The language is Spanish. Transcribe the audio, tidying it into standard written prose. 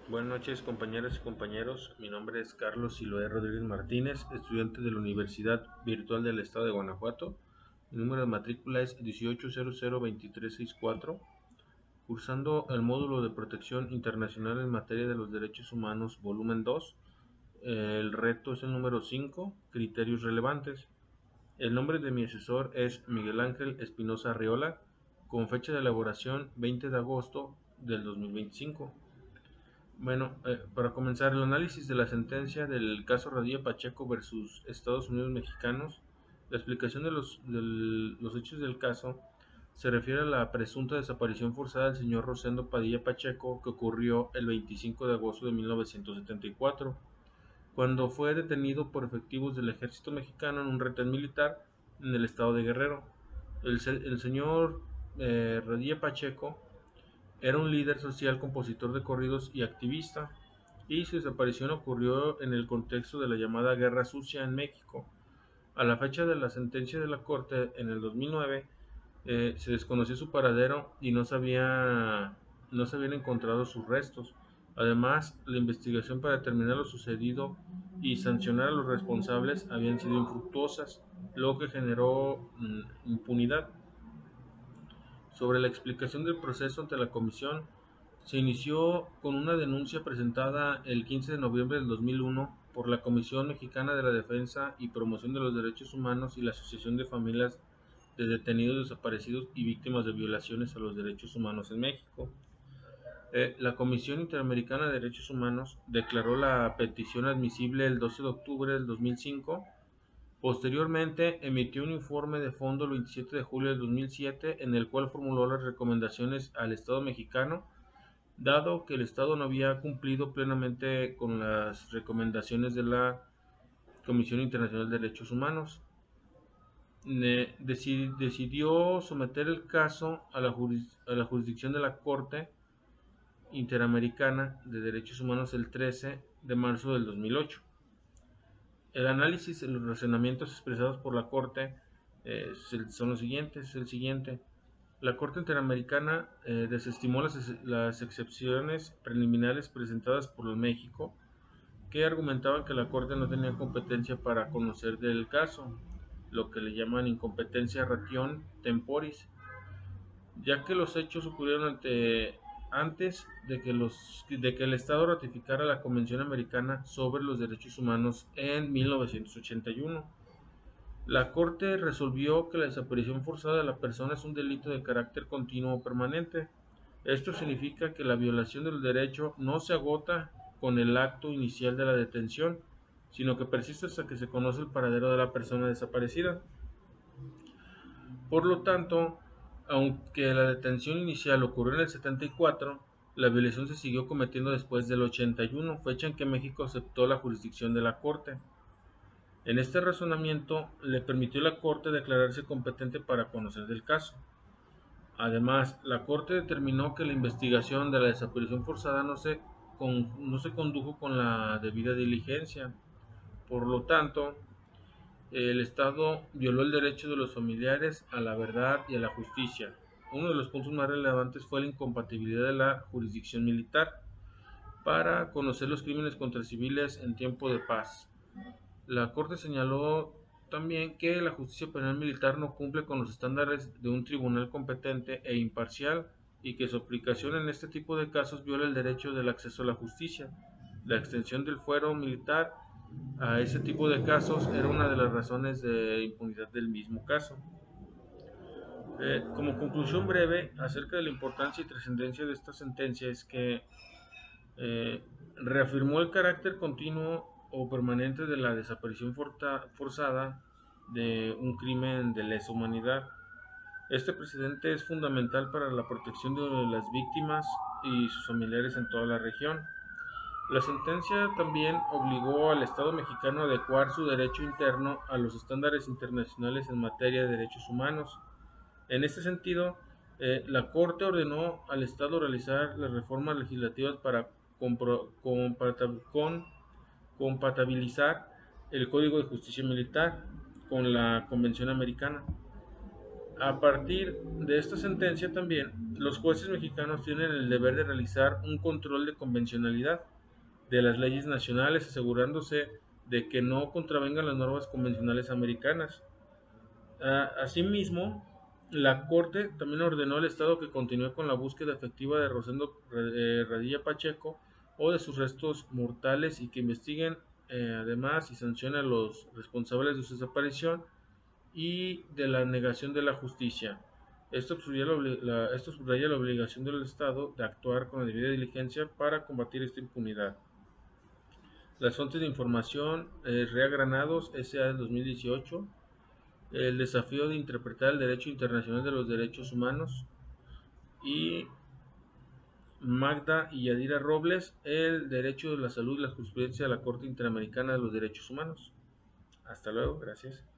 Buenas noches, compañeras y compañeros. Mi nombre es Carlos Siloé Rodríguez Martínez, estudiante de la Universidad Virtual del Estado de Guanajuato. Mi número de matrícula es 18002364, cursando el módulo de Protección Internacional en materia de los derechos humanos, volumen 2. El reto es el número 5, criterios relevantes. El nombre de mi asesor es Miguel Ángel Espinosa Arriola, con fecha de elaboración 20 de agosto del 2025. Bueno, para comenzar, el análisis de la sentencia del caso Radilla Pacheco versus Estados Unidos Mexicanos, la explicación de los hechos del caso se refiere a la presunta desaparición forzada del señor Rosendo Padilla Pacheco que ocurrió el 25 de agosto de 1974, cuando fue detenido por efectivos del ejército mexicano en un retén militar en el estado de Guerrero. El señor Radilla Pacheco era un líder social, compositor de corridos y activista, y su desaparición ocurrió en el contexto de la llamada Guerra Sucia en México. A la fecha de la sentencia de la Corte, en el 2009, se desconoció su paradero y no se habían encontrado sus restos. Además, la investigación para determinar lo sucedido y sancionar a los responsables habían sido infructuosas, lo que generó impunidad. Sobre la explicación del proceso ante la Comisión, se inició con una denuncia presentada el 15 de noviembre del 2001 por la Comisión Mexicana de la Defensa y Promoción de los Derechos Humanos y la Asociación de Familias de Detenidos Desaparecidos y Víctimas de Violaciones a los Derechos Humanos en México. La Comisión Interamericana de Derechos Humanos declaró la petición admisible el 12 de octubre del 2005. Posteriormente, emitió un informe de fondo el 27 de julio del 2007 en el cual formuló las recomendaciones al Estado mexicano, dado que el Estado no había cumplido plenamente con las recomendaciones de la Comisión Internacional de Derechos Humanos. Decidió someter el caso a la jurisdicción de la Corte Interamericana de Derechos Humanos el 13 de marzo del 2008. El análisis y los razonamientos expresados por la Corte son los siguientes. El siguiente. La Corte Interamericana desestimó las excepciones preliminares presentadas por México, que argumentaban que la Corte no tenía competencia para conocer del caso, lo que le llaman incompetencia ration temporis, ya que los hechos ocurrieron antes de que el Estado ratificara la Convención Americana sobre los Derechos Humanos en 1981. La Corte resolvió que la desaparición forzada de la persona es un delito de carácter continuo o permanente. Esto significa que la violación del derecho no se agota con el acto inicial de la detención, sino que persiste hasta que se conoce el paradero de la persona desaparecida. Por lo tanto, aunque la detención inicial ocurrió en el 74, la violación se siguió cometiendo después del 81, fecha en que México aceptó la jurisdicción de la Corte. En este razonamiento le permitió a la Corte declararse competente para conocer del caso. Además, la Corte determinó que la investigación de la desaparición forzada no se condujo con la debida diligencia. Por lo tanto, el Estado violó el derecho de los familiares a la verdad y a la justicia. Uno de los puntos más relevantes fue la incompatibilidad de la jurisdicción militar para conocer los crímenes contra civiles en tiempo de paz. La Corte señaló también que la justicia penal militar no cumple con los estándares de un tribunal competente e imparcial y que su aplicación en este tipo de casos viola el derecho del acceso a la justicia. La extensión del fuero militar a ese tipo de casos era una de las razones de impunidad del mismo caso. Como conclusión breve acerca de la importancia y trascendencia de esta sentencia es que reafirmó el carácter continuo o permanente de la desaparición forzada de un crimen de lesa humanidad. Este precedente es fundamental para la protección de las víctimas y sus familiares en toda la región. La sentencia también obligó al Estado mexicano a adecuar su derecho interno a los estándares internacionales en materia de derechos humanos. En este sentido, la Corte ordenó al Estado realizar las reformas legislativas para compatibilizar el Código de Justicia Militar con la Convención Americana. A partir de esta sentencia también, los jueces mexicanos tienen el deber de realizar un control de convencionalidad de las leyes nacionales, asegurándose de que no contravengan las normas convencionales americanas. Asimismo, la Corte también ordenó al Estado que continúe con la búsqueda efectiva de Rosendo Radilla Pacheco o de sus restos mortales y que investiguen además y sancionen a los responsables de su desaparición y de la negación de la justicia. Esto subraya la obligación del Estado de actuar con la debida diligencia para combatir esta impunidad. Las fuentes de información, Rea Granados, S.A. del 2018, el desafío de interpretar el derecho internacional de los derechos humanos, y Magda y Yadira Robles, el derecho de la salud y la jurisprudencia de la Corte Interamericana de los Derechos Humanos. Hasta luego, gracias.